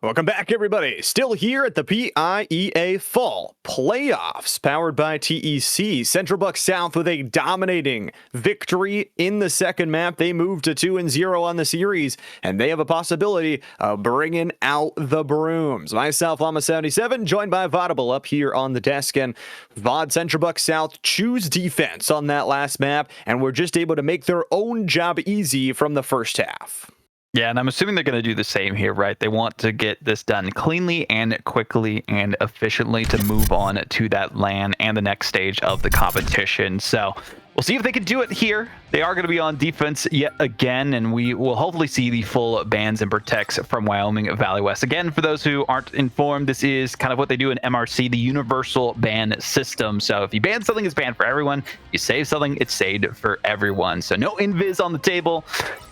Welcome back, everybody. Still here at the PIEA Fall Playoffs, powered by TEC. Central Buck South with a dominating victory in the second map. They moved to 2-0 on the series, and they have a possibility of bringing out the brooms. Myself, Llama77, joined by Vodable up here on the desk, and VOD Central Buck South choose defense on that last map, and were just able to make their own job easy from the first half. Yeah, and I'm assuming they're going to do the same here, right? They want to get this done cleanly and quickly and efficiently to move on to that LAN and the next stage of the competition. So we'll see if they can do it here. They are going to be on defense yet again, and we will hopefully see the full bans and protects from Wyoming Valley West. Again, for those who aren't informed, this is kind of what they do in MRC, the universal ban system. So if you ban something, it's banned for everyone. You save something, it's saved for everyone. So no invis on the table.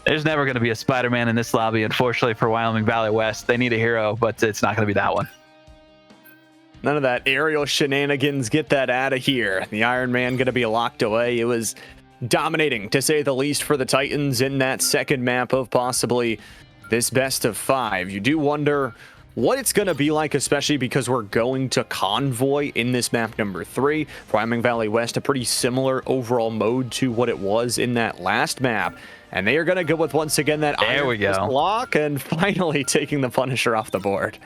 There's never going to be a Spider-Man in this lobby, unfortunately, for Wyoming Valley West. They need a hero, but it's not going to be that one. None of that aerial shenanigans. Get that out of here. The Iron Man going to be locked away. It was dominating, to say the least, for the Titans in that second map of possibly this best of 5. You do wonder what it's going to be like, especially because we're going to Convoy in this map number 3. For Wyoming Valley West, a pretty similar overall mode to what it was in that last map. And they are going to go with, once again, that Iron Fist block and finally taking the Punisher off the board.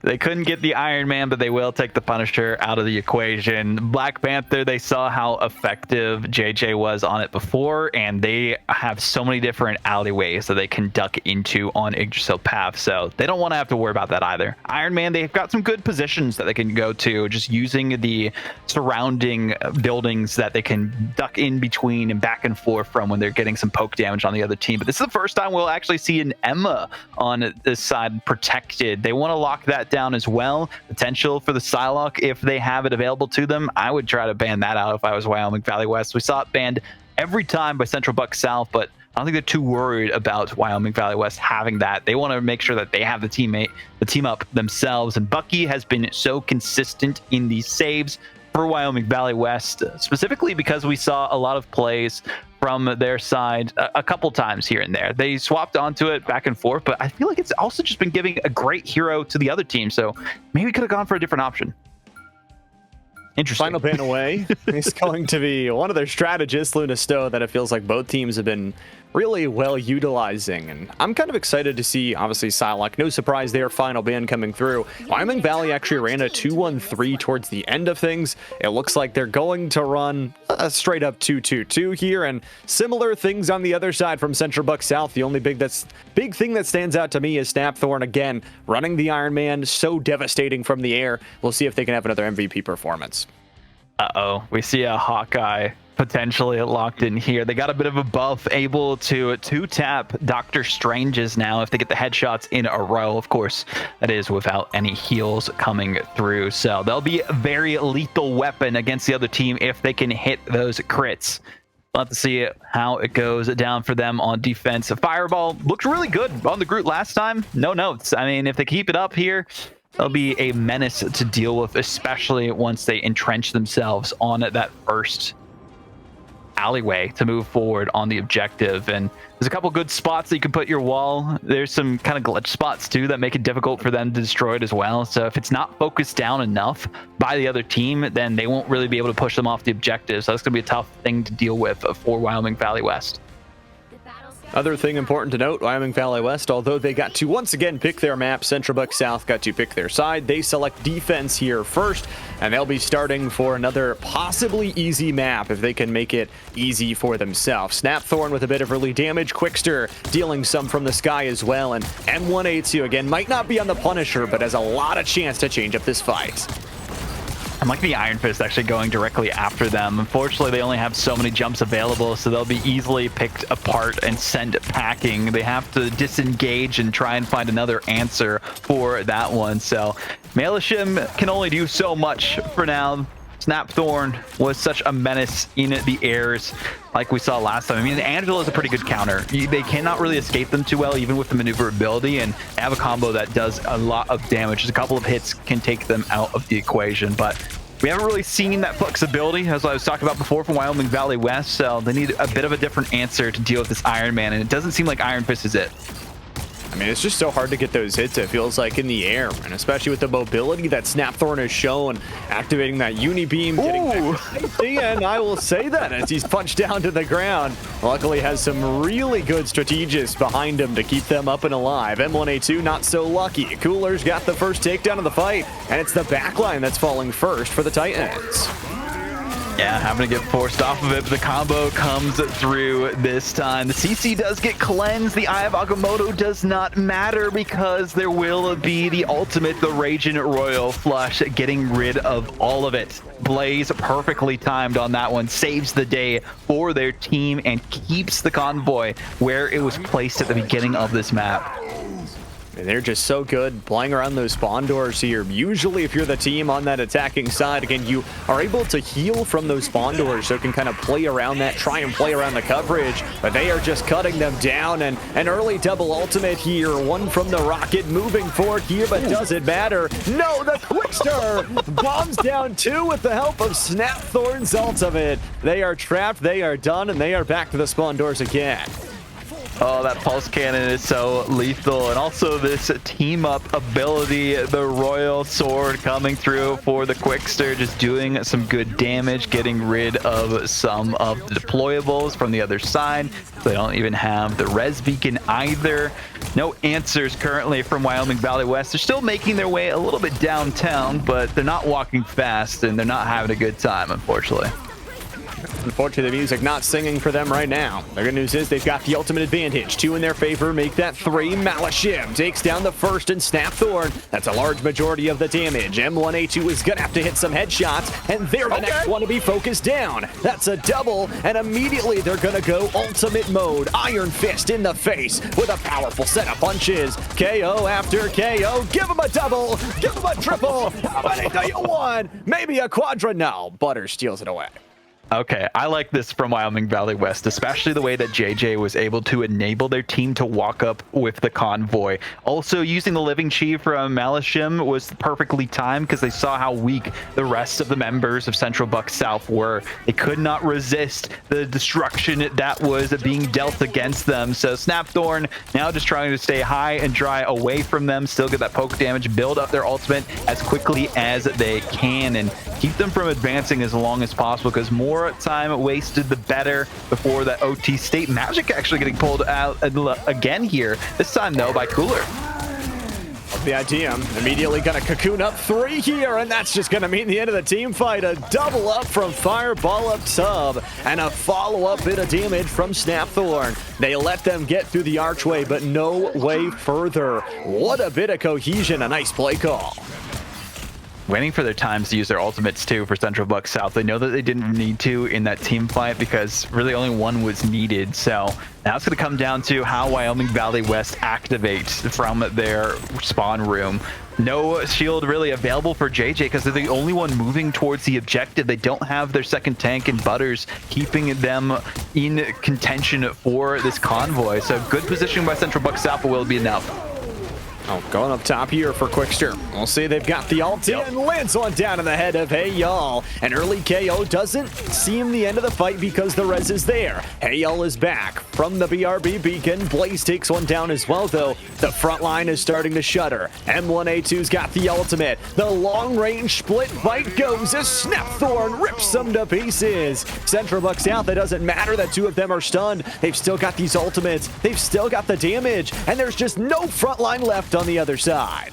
They couldn't get the Iron Man, but they will take the Punisher out of the equation. Black Panther, they saw how effective JJ was on it before, and they have so many different alleyways that they can duck into on Yggdrasil path, so they don't want to have to worry about that either. Iron Man, they've got some good positions that they can go to, just using the surrounding buildings that they can duck in between and back and forth from when they're getting some poke damage on the other team. But this is the first time we'll actually see an Emma on this side protected. They want to lock that down as well. Potential for the Psylocke, if they have it available to them, I would try to ban that out if I was Wyoming Valley West. We saw it banned every time by Central Buck South, but I don't think they're too worried about Wyoming Valley West having that. They want to make sure that they have the team up themselves, and Bucky has been so consistent in these saves for Wyoming Valley West, specifically because we saw a lot of plays from their side a couple times here and there. They swapped onto it back and forth, but I feel like it's also just been giving a great hero to the other team, so maybe we could have gone for a different option. Interesting. Final ban away is going to be one of their strategists, Luna Stowe, that it feels like both teams have been really well utilizing. And I'm kind of excited to see, obviously, Psylocke. No surprise their final ban coming through. Wyoming Valley actually ran a 2-1-3 towards the end of things. It looks like they're going to run a straight up 2-2-2 here, and similar things on the other side from Central Buck South. The only big thing that stands out to me is Snapthorn, again, running the Iron Man, so devastating from the air. We'll see if they can have another MVP performance. Uh-oh, we see a Hawkeye potentially locked in here. They got a bit of a buff, able to two-tap Doctor Strange's now if they get the headshots in a row. Of course, that is without any heals coming through. So they'll be a very lethal weapon against the other team if they can hit those crits. We'll have to see how it goes down for them on defense. Fireball looked really good on the Groot last time. No notes. I mean, if they keep it up here, they'll be a menace to deal with, especially once they entrench themselves on that first alleyway to move forward on the objective. And there's a couple good spots that you can put your wall. There's some kind of glitch spots too that make it difficult for them to destroy it as well. So if it's not focused down enough by the other team, then they won't really be able to push them off the objective. So that's going to be a tough thing to deal with for Wyoming Valley West. Other thing important to note, Wyoming Valley West, although they got to once again pick their map, Central Buck South got to pick their side. They select defense here first, and they'll be starting for another possibly easy map if they can make it easy for themselves. Snapthorn with a bit of early damage, Quickster dealing some from the sky as well, and M1A2 again might not be on the Punisher, but has a lot of chance to change up this fight. I'm like the Iron Fist actually going directly after them. Unfortunately, they only have so many jumps available, so they'll be easily picked apart and sent packing. They have to disengage and try and find another answer for that one. So Malishim can only do so much for now. Snapthorn was such a menace in the airs like we saw last time. I mean, Angela is a pretty good counter. They cannot really escape them too well, even with the maneuverability, and have a combo that does a lot of damage. Just a couple of hits can take them out of the equation, but we haven't really seen that flexibility, as I was talking about before, from Wyoming Valley West, so they need a bit of a different answer to deal with this Iron Man, and it doesn't seem like Iron Fist is it. I mean, it's just so hard to get those hits, it feels like, in the air, and especially with the mobility that Snapthorn has shown, activating that Unibeam, getting that, and I will say that as he's punched down to the ground. Luckily has some really good strategists behind him to keep them up and alive. M1A2 not so lucky. Cooler's got the first takedown of the fight, and it's the backline that's falling first for the Titans. Yeah, having to get forced off of it, but the combo comes through this time. The CC does get cleansed. The Eye of Agamotto does not matter because there will be the ultimate, the Raging Royal Flush, getting rid of all of it. Blaze perfectly timed on that one, saves the day for their team and keeps the Convoy where it was placed at the beginning of this map. And they're just so good playing around those spawn doors here. Usually if you're the team on that attacking side, again, you are able to heal from those spawn doors, so can kind of play around that, try and play around the coverage, but they are just cutting them down. And an early double ultimate here, one from the Rocket moving forward here, but does it matter? No, the Quickster bombs down two with the help of Snapthorn's ultimate. They are trapped, they are done, and they are back to the spawn doors again. Oh, that pulse cannon is so lethal. And also this team up ability, the Royal Sword coming through for the Quickster, just doing some good damage, getting rid of some of the deployables from the other side. They don't even have the res beacon either. No answers currently from Wyoming Valley West. They're still making their way a little bit downtown, but they're not walking fast and they're not having a good time, unfortunately. Unfortunately, the music not singing for them right now. The good news is they've got the ultimate advantage. Two in their favor, make that three. Malishim takes down the first and Snapthorn. That's a large majority of the damage. M1A2 is going to have to hit some headshots, and they're the next one to be focused down. That's a double, and immediately they're going to go ultimate mode. Iron Fist in the face with a powerful set of punches. KO after KO. Give him a double. Give him a triple. How about a one? Maybe a quadra. No, Butter steals it away. Okay, I like this from Wyoming Valley West, especially the way that JJ was able to enable their team to walk up with the Convoy. Also, using the Living Chi from Malishim was perfectly timed because they saw how weak the rest of the members of Central Buck South were. They could not resist the destruction that was being dealt against them. So Snapthorn now just trying to stay high and dry away from them, still get that poke damage, build up their ultimate as quickly as they can, and keep them from advancing as long as possible, because more time wasted the better before that OT state. Magic actually getting pulled out again here, this time though by Cooler. The idea, immediately gonna cocoon up three here, and that's just gonna mean the end of the team fight. A double up from Fireball up Tub, and a follow-up bit of damage from Snapthorn. They let them get through the archway, but no way further. What a bit of cohesion, a nice play call. Waiting for their times to use their ultimates too for Central Buck South. They know that they didn't need to in that team fight because really only one was needed. So now it's going to come down to how Wyoming Valley West activates from their spawn room. No shield really available for JJ because they're the only one moving towards the objective. They don't have their second tank and Butters keeping them in contention for this convoy. So good position by Central Buck South, but will it be enough? Oh, going up top here for Quickster. We'll see they've got the ult and lands one down in the head of Hey Y'all. An early KO doesn't seem the end of the fight because the res is there. Hey Y'all is back from the BRB beacon. Blaze takes one down as well, though. The front line is starting to shudder. M1A2's got the ultimate. The long-range split fight goes as Snapthorn rips them to pieces. Central Buck South, it doesn't matter that two of them are stunned. They've still got these ultimates. They've still got the damage, and there's just no front line left on the other side.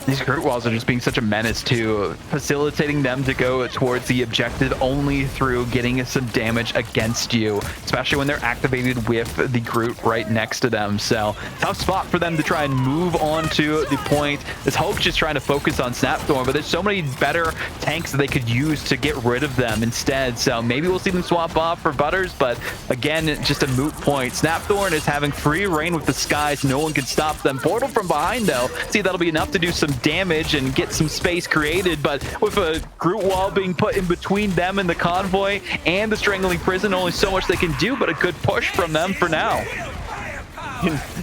These Groot Walls are just being such a menace to facilitating them to go towards the objective only through getting some damage against you, especially when they're activated with the Groot right next to them. So tough spot for them to try and move on to the point. This Hulk's just trying to focus on Snapthorn, but there's so many better tanks that they could use to get rid of them instead. So maybe we'll see them swap off for Butters, but again, just a moot point. Snapthorn is having free reign with the skies. No one can stop them. Portal from behind, though. See, that'll be enough to do some damage and get some space created, but with a Groot wall being put in between them and the convoy and the strangling prison, only so much they can do, but a good push from them for now.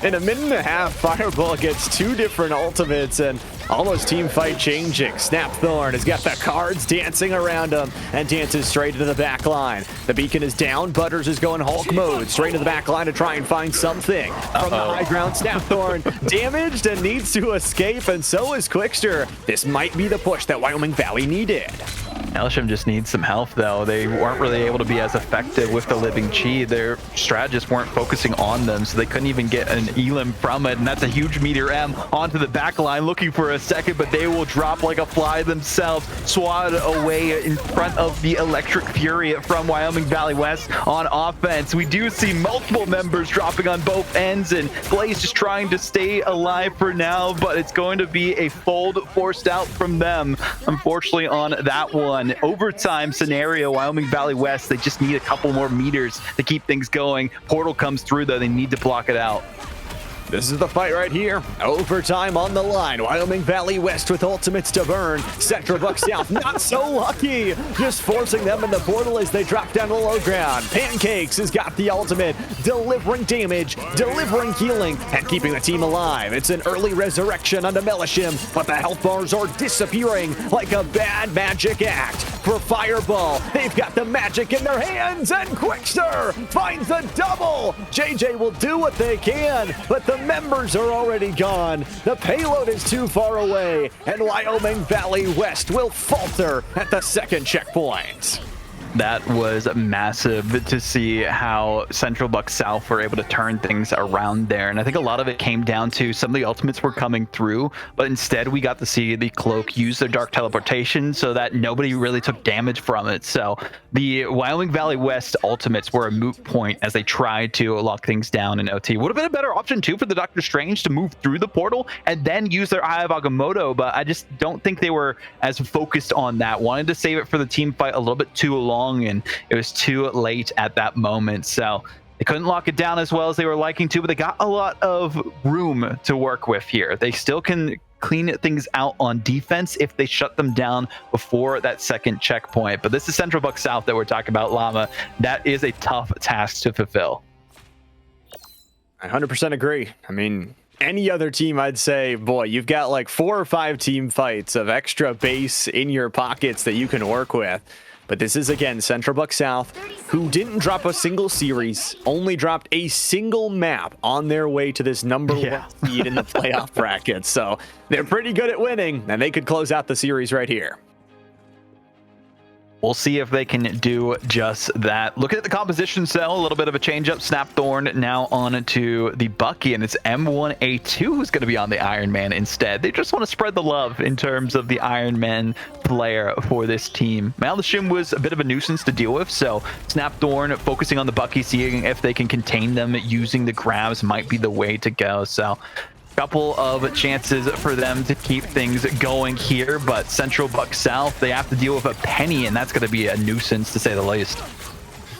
in a minute and a half, Fireball gets 2 different ultimates and almost team fight changing. Snapthorn has got the cards dancing around him and dances straight into the back line. The beacon is down. Butters is going Hulk mode straight into the back line to try and find something. From the high ground, Snapthorn damaged and needs to escape, and so is Quickster. This might be the push that Wyoming Valley needed. Elsham just needs some help, though. They weren't really able to be as effective with the Living Chi. Their strategists weren't focusing on them, so they couldn't even get an elim from it, and that's a huge Meteor M onto the back line, looking for a second, but they will drop like a fly themselves, swat away in front of the Electric Fury from Wyoming Valley West on offense. We do see multiple members dropping on both ends, and Blaze just trying to stay alive for now, but it's going to be a fold forced out from them, unfortunately, on that one. Overtime scenario, Wyoming Valley West, they just need a couple more meters to keep things going. Portal comes through, though. They need to block it out. This is the fight right here. Overtime on the line. Wyoming Valley West with ultimates to burn. Central Buck South not so lucky. Just forcing them in the portal as they drop down the low ground. Pancakes has got the ultimate, delivering damage, delivering healing, and keeping the team alive. It's an early resurrection onto Melishim, but the health bars are disappearing like a bad magic act. For Fireball, they've got the magic in their hands, and Quickster finds the double. JJ will do what they can, but the members are already gone. The payload is too far away, and Wyoming Valley West will falter at the second checkpoint. That was massive to see how Central Buck South were able to turn things around there. And I think a lot of it came down to some of the ultimates were coming through, but instead we got to see the Cloak use their Dark Teleportation so that nobody really took damage from it. So the Wyoming Valley West ultimates were a moot point as they tried to lock things down in OT. Would have been a better option too for the Doctor Strange to move through the portal and then use their Eye of Agamotto, but I just don't think they were as focused on that. Wanted to save it for the team fight a little bit too long, and it was too late at that moment. So they couldn't lock it down as well as they were liking to, but they got a lot of room to work with here. They still can clean things out on defense if they shut them down before that second checkpoint. But this is Central Buck South that we're talking about, Llama. That is a tough task to fulfill. I 100% agree. I mean, any other team, I'd say, boy, you've got like 4 or 5 team fights of extra base in your pockets that you can work with. But this is, again, Central Buck South, who didn't drop a single series, only dropped a single map on their way to this number 1 seed in the playoff bracket. So they're pretty good at winning, and they could close out the series right here. We'll see if they can do just that. Looking at the composition cell, a little bit of a change up. Snapthorn now on to the Bucky, and it's M1A2 who's going to be on the Iron Man instead. They just want to spread the love in terms of the Iron Man player for this team. Malishim was a bit of a nuisance to deal with, so Snapthorn focusing on the Bucky, seeing if they can contain them using the grabs might be the way to go. So couple of chances for them to keep things going here, but Central Buck South, they have to deal with a Penny, and that's going to be a nuisance to say the least.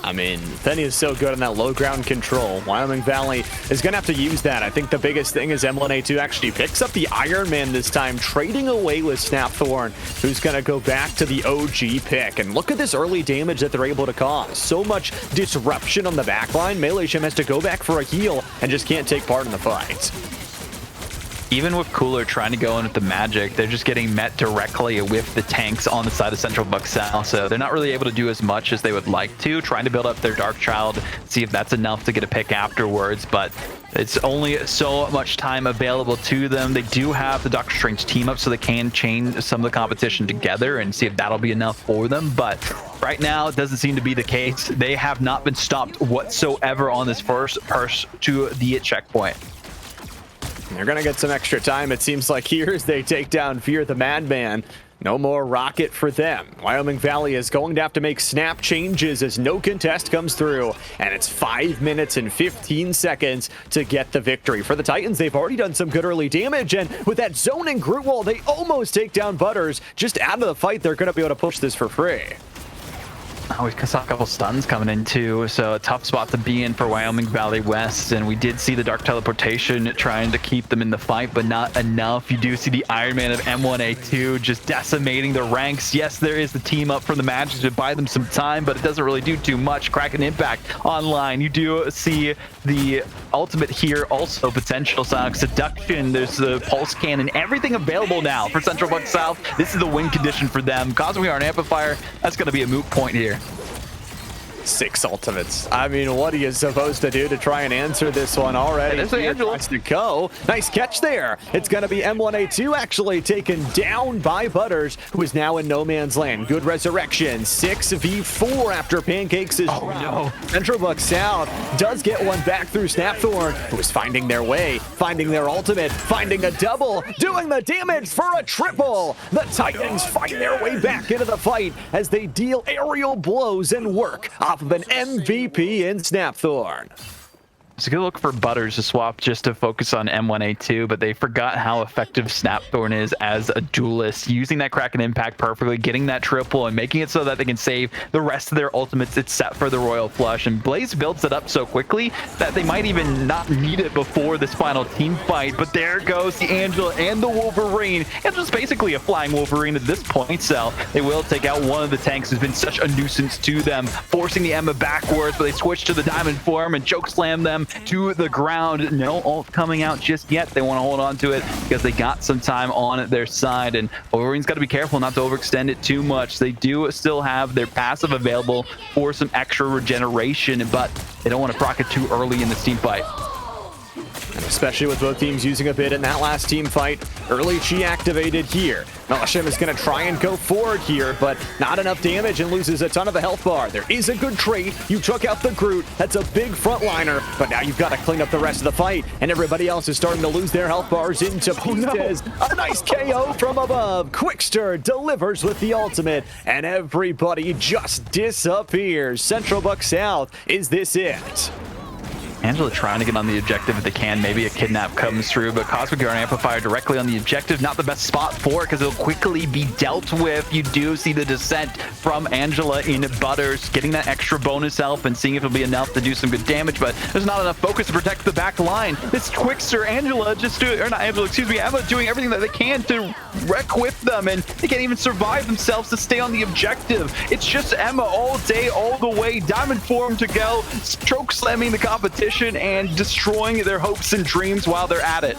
I mean, Penny is so good on that low ground control. Wyoming Valley is going to have to use that. I think the biggest thing is M1A2 actually picks up the Iron Man this time, trading away with Snapthorn, who's going to go back to the OG pick. And look at this early damage that they're able to cause. So much disruption on the backline. Melishim has to go back for a heal and just can't take part in the fight. Even with Cooler trying to go in with the magic, they're just getting met directly with the tanks on the side of Central Buck South. So they're not really able to do as much as they would like to, trying to build up their Dark Child, see if that's enough to get a pick afterwards. But it's only so much time available to them. They do have the Doctor Strange team up, so they can chain some of the competition together and see if that'll be enough for them. But right now, it doesn't seem to be the case. They have not been stopped whatsoever on this first push to the checkpoint. They're going to get some extra time, it seems like, here as they take down Fear the Madman. No more rocket for them. Wyoming Valley is going to have to make snap changes as no contest comes through, and it's 5 minutes and 15 seconds to get the victory. For the Titans, they've already done some good early damage, and with that zoning Groot wall, they almost take down Butters. Just out of the fight, they're going to be able to push this for free. Oh, we saw a couple stuns coming in too, so a tough spot to be in for Wyoming Valley West. And we did see the Dark Teleportation trying to keep them in the fight, but not enough. You do see the Iron Man of M1A2 just decimating the ranks. Yes, there is the team up from the match to buy them some time, but it doesn't really do too much. Kraken Impact online. You do see the ultimate here, also potential Sonic Seduction. There's the Pulse Cannon, everything available now for Central Buck South. This is the win condition for them. Cosmic Iron Amplifier, that's going to be a moot point here. 6 ultimates. I mean, what are you supposed to do to try and answer this one already? There's Angela. To go. Nice catch there. It's going to be M1A2 actually taken down by Butters, who is now in no man's land. Good resurrection. 6v4 after Pancakes is no. Central Buck South does get one back through Snapthorn, who is finding their way, finding their ultimate, finding a double, doing the damage for a triple. The Titans find their way back into the fight as they deal aerial blows and work off of an MVP in Snapthorn. It's a good look for Butters to swap just to focus on M1A2, but they forgot how effective Snapthorn is as a duelist, using that Kraken Impact perfectly, getting that triple and making it so that they can save the rest of their ultimates. It's set for the Royal Flush, and Blaze builds it up so quickly that they might even not need it before this final team fight. But there goes the Angela and the Wolverine. Angela's basically a flying Wolverine at this point, so they will take out one of the tanks who's been such a nuisance to them, forcing the Emma backwards, but they switch to the Diamond form and choke slam them to the ground. No ult coming out just yet. They want to hold on to it because they got some time on their side, and Wolverine's got to be careful not to overextend it too much. They do still have their passive available for some extra regeneration, but they don't want to proc it too early in this team fight. And especially with both teams using a bit in that last team fight. Early Chi activated here. Melishim is going to try and go forward here, but not enough damage and loses a ton of the health bar. There is a good trait. You took out the Groot. That's a big frontliner, but now you've got to clean up the rest of the fight, and everybody else is starting to lose their health bars into pieces. Oh, no. A nice KO from above. Quickster delivers with the ultimate, and everybody just disappears. Central Buck South, is this it? Angela trying to get on the objective if they can. Maybe a kidnap comes through, but Cosmic Yarn Amplifier directly on the objective. Not the best spot for it because it'll quickly be dealt with. You do see the descent from Angela in Butters, getting that extra bonus health and seeing if it'll be enough to do some good damage, but there's not enough focus to protect the back line. This Quickster, Angela just doing, or not Angela, excuse me, Emma doing everything that they can to wreck with them, and they can't even survive themselves to stay on the objective. It's just Emma all day, all the way. Diamond form to go, choke slamming the competition and destroying their hopes and dreams while they're at it.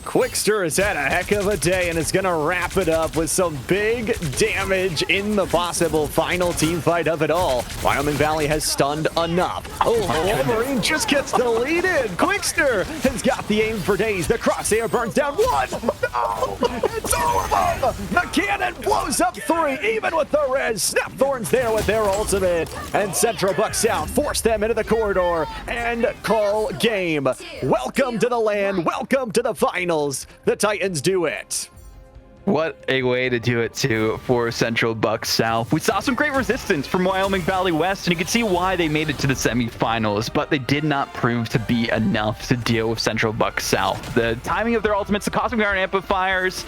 Quickster has had a heck of a day and is going to wrap it up with some big damage in the possible final team fight of it all. Wyoming Valley has stunned enough. Oh, Wolverine just gets deleted. Quickster has got the aim for days. The crosshair burns down one. No, it's over. The cannon blows up 3, even with the res. Snapthorn's there with their ultimate, and Central Buck South force them into the corridor and call game. Welcome to the land. Welcome to the final. The Titans do it. What a way to do it too for Central Buck South. We saw some great resistance from Wyoming Valley West, and you can see why they made it to the semifinals, but they did not prove to be enough to deal with Central Buck South. The timing of their ultimates, the Cosmic Iron Amplifiers,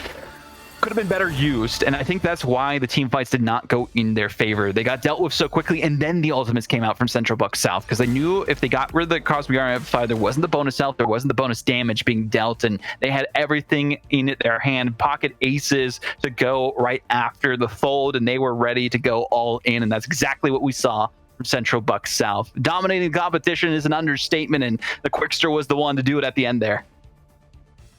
could have been better used, and I think that's why the team fights did not go in their favor. They got dealt with so quickly, and then the ultimates came out from Central Buck South because they knew if they got rid of the Cosmic Iron Amplifier, there wasn't the bonus health, there wasn't the bonus damage being dealt, and they had everything in their hand, pocket aces to go right after the fold, and they were ready to go all in, and that's exactly what we saw from Central Buck South. Dominating the competition is an understatement, and the Quickster was the one to do it at the end there.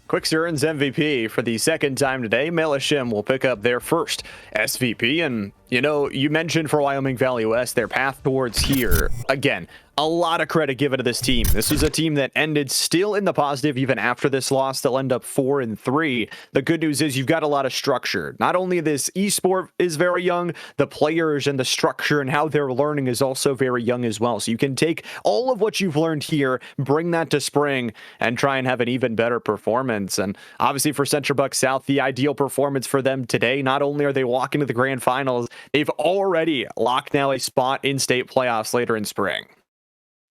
Quickster earns MVP for the second time today. Melishim will pick up their first SVP. And, you know, you mentioned for Wyoming Valley West, their path towards here. Again, a lot of credit given to this team. This was a team that ended still in the positive even after this loss. They'll end up 4-3. The good news is you've got a lot of structure. Not only this esport is very young, the players and the structure and how they're learning is also very young as well. So you can take all of what you've learned here, bring that to spring, and try and have an even better performance. And obviously for Central Buck South, the ideal performance for them today, not only are they walking to the grand finals, they've already locked now a spot in state playoffs later in spring.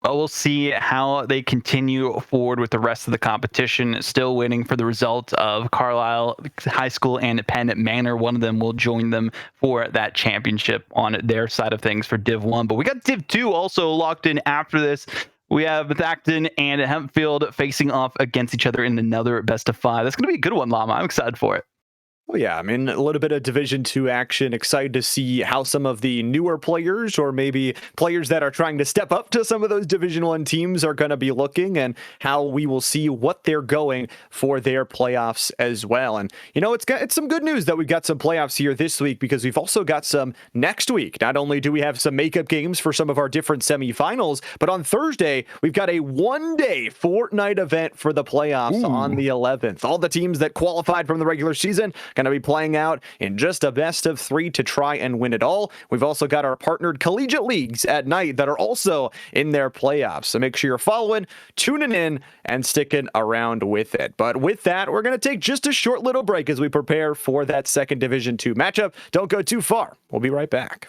But we'll see how they continue forward with the rest of the competition. Still waiting for the result of Carlisle High School and Penn Manor. One of them will join them for that championship on their side of things for Div 1. But we got Div 2 also locked in after this. We have Bethacton and Hempfield facing off against each other in another best of 5. That's going to be a good one, Llama. I'm excited for it. Well, yeah, I mean, a little bit of Division 2 action. Excited to see how some of the newer players, or maybe players that are trying to step up to some of those Division 1 teams, are going to be looking, and how we will see what they're going for their playoffs as well. And, you know, it's some good news that we've got some playoffs here this week, because we've also got some next week. Not only do we have some makeup games for some of our different semifinals, but on Thursday, we've got a one-day Fortnite event for the playoffs on the 11th. All the teams that qualified from the regular season going to be playing out in just a best of 3 to try and win it all. We've also got our partnered collegiate leagues at night that are also in their playoffs. So make sure you're following, tuning in, and sticking around with it. But with that, we're going to take just a short little break as we prepare for that second Division 2 matchup. Don't go too far. We'll be right back.